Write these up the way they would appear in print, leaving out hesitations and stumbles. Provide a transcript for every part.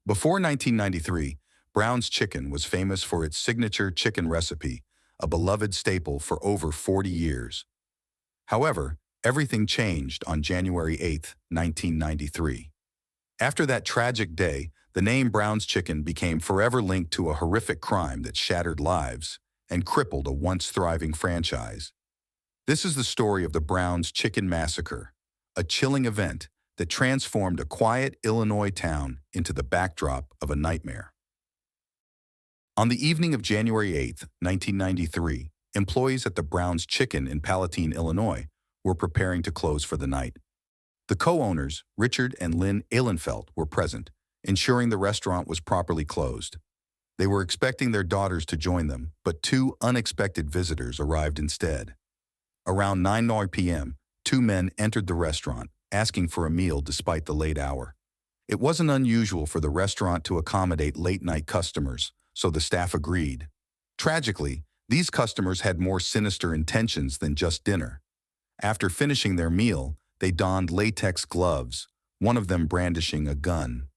Before 1993, Brown's Chicken was famous for its signature chicken recipe, a beloved staple for over 40 years. However, everything changed on January 8, 1993. After that tragic day, the name Brown's Chicken became forever linked to a horrific crime that shattered lives and crippled a once thriving franchise. This is the story of the Browns Chicken Massacre, a chilling event that transformed a quiet Illinois town into the backdrop of a nightmare. On the evening of January 8, 1993, employees at the Browns Chicken in Palatine, Illinois, were preparing to close for the night. The co-owners, Richard and Lynn Ehlenfelt, were present, ensuring the restaurant was properly closed. They were expecting their daughters to join them, but two unexpected visitors arrived instead. Around 9 p.m., two men entered the restaurant, asking for a meal despite the late hour. It wasn't unusual for the restaurant to accommodate late-night customers, so the staff agreed. Tragically, these customers had more sinister intentions than just dinner. After finishing their meal, they donned latex gloves, one of them brandishing a gun.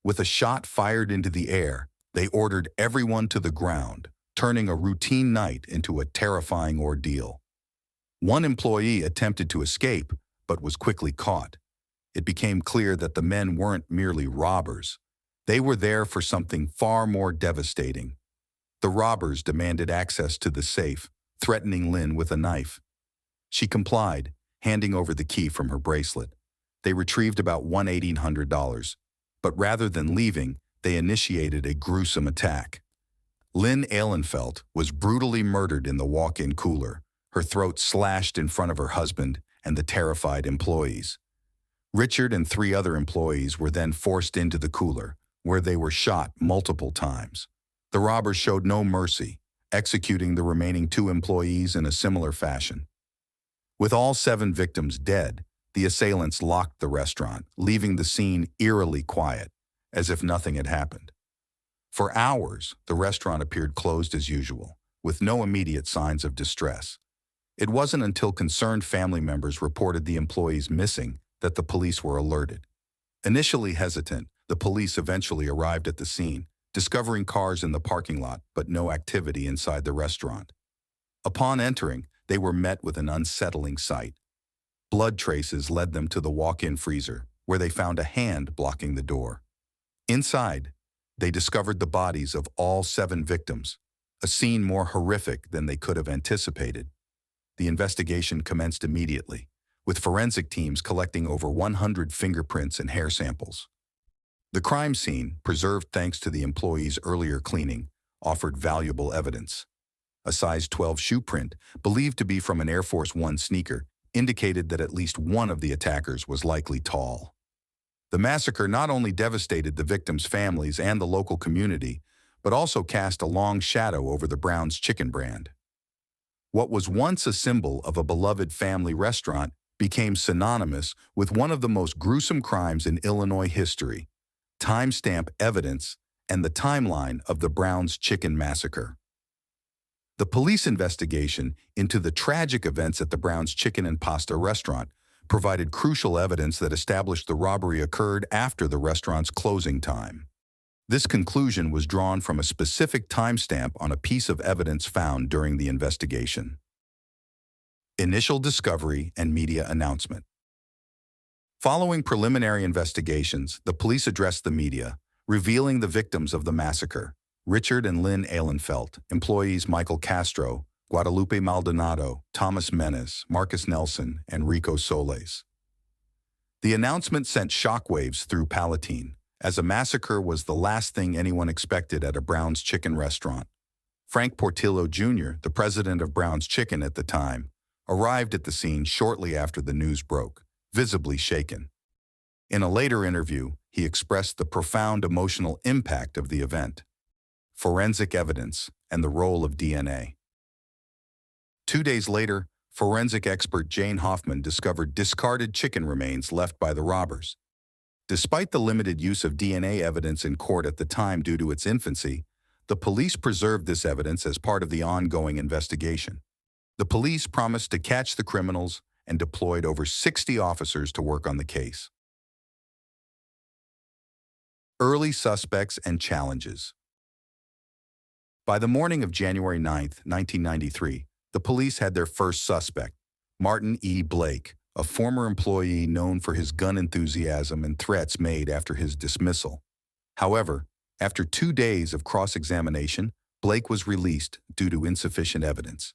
With a shot fired into the air, they ordered everyone to the ground, turning a routine night into a terrifying ordeal. One employee attempted to escape, but was quickly caught. It became clear that the men weren't merely robbers. They were there for something far more devastating. The robbers demanded access to the safe, threatening Lynn with a knife. She complied, handing over the key from her bracelet. They retrieved about $1,800, but rather than leaving, they initiated a gruesome attack. Lynn Ehlenfelt was brutally murdered in the walk-in cooler, her throat slashed in front of her husband and the terrified employees. Richard and three other employees were then forced into the cooler, where they were shot multiple times. The robbers showed no mercy, executing the remaining two employees in a similar fashion. With all 7 victims dead, the assailants locked the restaurant, leaving the scene eerily quiet, as if nothing had happened. For hours, the restaurant appeared closed as usual, with no immediate signs of distress. It wasn't until concerned family members reported the employees missing that the police were alerted. Initially hesitant, the police eventually arrived at the scene, discovering cars in the parking lot but no activity inside the restaurant. Upon entering, they were met with an unsettling sight. Blood traces led them to the walk-in freezer, where they found a hand blocking the door. Inside, they discovered the bodies of all 7 victims, a scene more horrific than they could have anticipated. The investigation commenced immediately, with forensic teams collecting over 100 fingerprints and hair samples. The crime scene, preserved thanks to the employees' earlier cleaning, offered valuable evidence. A size 12 shoe print, believed to be from an Air Force One sneaker, indicated that at least one of the attackers was likely tall. The massacre not only devastated the victims' families and the local community, but also cast a long shadow over the Browns Chicken brand. What was once a symbol of a beloved family restaurant became synonymous with one of the most gruesome crimes in Illinois history, timestamp evidence, and the timeline of the Browns Chicken Massacre. The police investigation into the tragic events at the Browns Chicken and Pasta restaurant provided crucial evidence that established the robbery occurred after the restaurant's closing time. This conclusion was drawn from a specific timestamp on a piece of evidence found during the investigation. Initial discovery and media announcement. Following preliminary investigations, the police addressed the media, revealing the victims of the massacre: Richard and Lynn Ehlenfelt, employees Michael Castro, Guadalupe Maldonado, Thomas Menes, Marcus Nelson, and Rico Soles. The announcement sent shockwaves through Palatine, as a massacre was the last thing anyone expected at a Browns Chicken restaurant. Frank Portillo Jr., the president of Browns Chicken at the time, arrived at the scene shortly after the news broke, visibly shaken. In a later interview, he expressed the profound emotional impact of the event, forensic evidence, and the role of DNA. 2 days later, forensic expert Jane Hoffman discovered discarded chicken remains left by the robbers. Despite the limited use of DNA evidence in court at the time due to its infancy, the police preserved this evidence as part of the ongoing investigation. The police promised to catch the criminals and deployed over 60 officers to work on the case. Early suspects and challenges. By the morning of January 9, 1993, the police had their first suspect, Martin E. Blake, a former employee known for his gun enthusiasm and threats made after his dismissal. However, after 2 days of cross-examination, Blake was released due to insufficient evidence.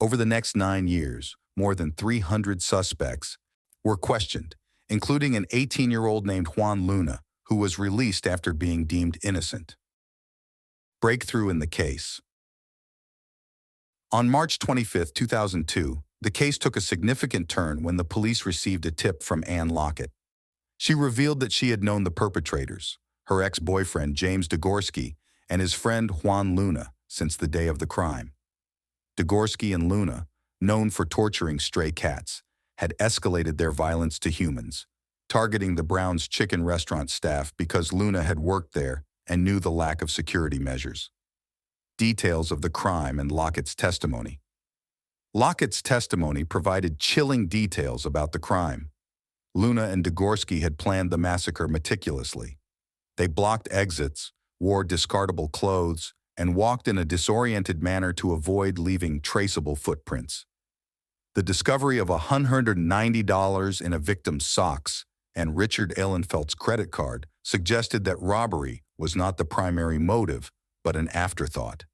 Over the next 9 years, more than 300 suspects were questioned, including an 18-year-old named Juan Luna, who was released after being deemed innocent. Breakthrough in the case. On March 25, 2002, the case took a significant turn when the police received a tip from Anne Lockett. She revealed that she had known the perpetrators, her ex-boyfriend James Dorski and his friend Juan Luna, since the day of the crime. Dorski and Luna, known for torturing stray cats, had escalated their violence to humans, targeting the Browns Chicken restaurant staff because Luna had worked there and knew the lack of security measures. Details of the crime and Lockett's testimony. Lockett's testimony provided chilling details about the crime. Luna and Dorski had planned the massacre meticulously. They blocked exits, wore discardable clothes, and walked in a disoriented manner to avoid leaving traceable footprints. The discovery of $190 in a victim's socks and Richard Ehlenfeld's credit card suggested that robbery was not the primary motive, but an afterthought.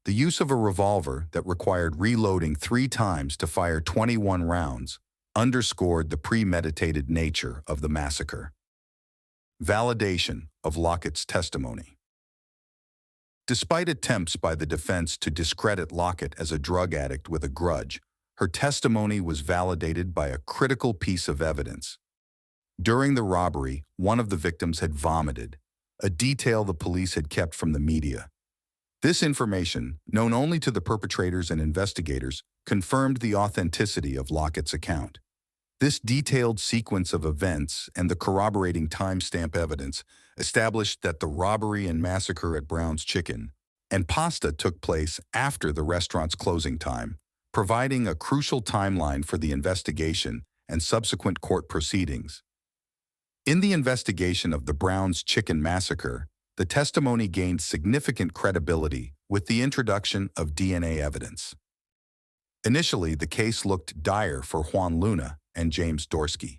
The use of a revolver that required reloading 3 times to fire 21 rounds underscored the premeditated nature of the massacre. Validation of Lockett's testimony. Despite attempts by the defense to discredit Lockett as a drug addict with a grudge, her testimony was validated by a critical piece of evidence. During the robbery, one of the victims had vomited, a detail the police had kept from the media. This information, known only to the perpetrators and investigators, confirmed the authenticity of Lockett's account. This detailed sequence of events and the corroborating timestamp evidence established that the robbery and massacre at Browns Chicken and Pasta took place after the restaurant's closing time, providing a crucial timeline for the investigation and subsequent court proceedings. In the investigation of the Browns Chicken Massacre, the testimony gained significant credibility with the introduction of DNA evidence. Initially, the case looked dire for Juan Luna and James Dorski.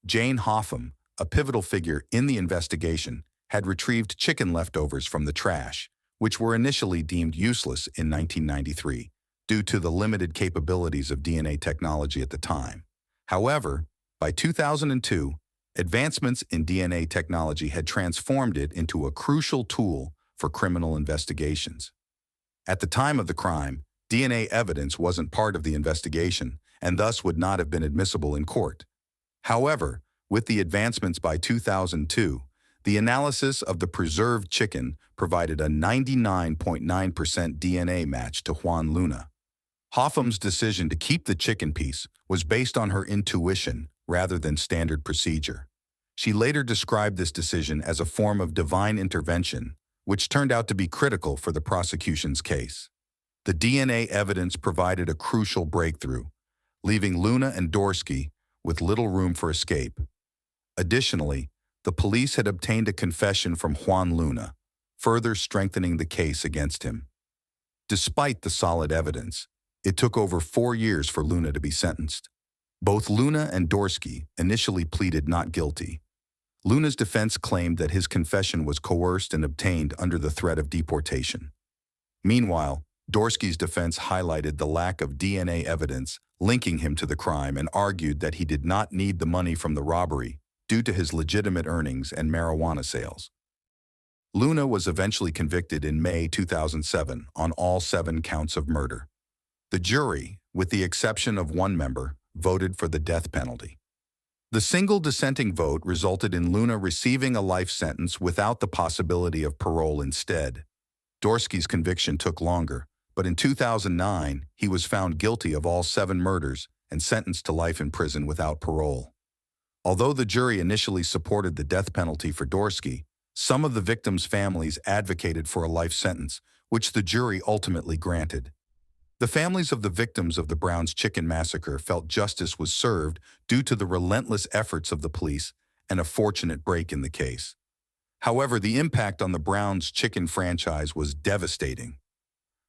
Jane Hoffman, a pivotal figure in the investigation, had retrieved chicken leftovers from the trash, which were initially deemed useless in 1993 due to the limited capabilities of DNA technology at the time. However, by 2002, advancements in DNA technology had transformed it into a crucial tool for criminal investigations. At the time of the crime, DNA evidence wasn't part of the investigation and thus would not have been admissible in court. However, with the advancements by 2002, the analysis of the preserved chicken provided a 99.9% DNA match to Juan Luna. Hoffman's decision to keep the chicken piece was based on her intuition rather than standard procedure. She later described this decision as a form of divine intervention, which turned out to be critical for the prosecution's case. The DNA evidence provided a crucial breakthrough, leaving Luna and Dorski with little room for escape. Additionally, the police had obtained a confession from Juan Luna, further strengthening the case against him. Despite the solid evidence, it took over 4 years for Luna to be sentenced. Both Luna and Dorski initially pleaded not guilty. Luna's defense claimed that his confession was coerced and obtained under the threat of deportation. Meanwhile, Dorski's defense highlighted the lack of DNA evidence linking him to the crime and argued that he did not need the money from the robbery due to his legitimate earnings and marijuana sales. Luna was eventually convicted in May 2007 on all 7 counts of murder. The jury, with the exception of one member, voted for the death penalty. The single dissenting vote resulted in Luna receiving a life sentence without the possibility of parole instead. Dorski's conviction took longer, but in 2009, he was found guilty of all 7 murders and sentenced to life in prison without parole. Although the jury initially supported the death penalty for Dorski, some of the victims' families advocated for a life sentence, which the jury ultimately granted. The families of the victims of the Browns Chicken Massacre felt justice was served due to the relentless efforts of the police and a fortunate break in the case. However, the impact on the Browns Chicken franchise was devastating.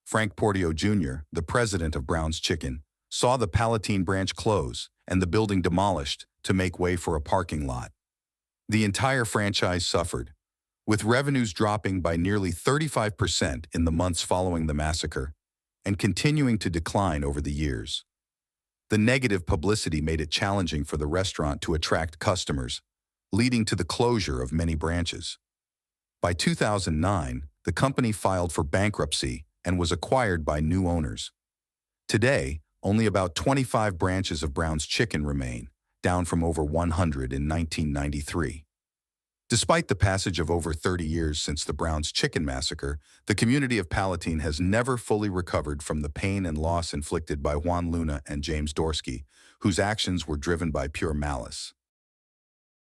Frank Portillo Jr., the president of Browns Chicken, saw the Palatine branch close and the building demolished to make way for a parking lot. The entire franchise suffered, with revenues dropping by nearly 35% in the months following the massacre and continuing to decline over the years. The negative publicity made it challenging for the restaurant to attract customers, leading to the closure of many branches. By 2009, the company filed for bankruptcy and was acquired by new owners. Today, only about 25 branches of Browns Chicken remain, down from over 100 in 1993. Despite the passage of over 30 years since the Browns Chicken Massacre, the community of Palatine has never fully recovered from the pain and loss inflicted by Juan and James Dorski, whose actions were driven by pure malice.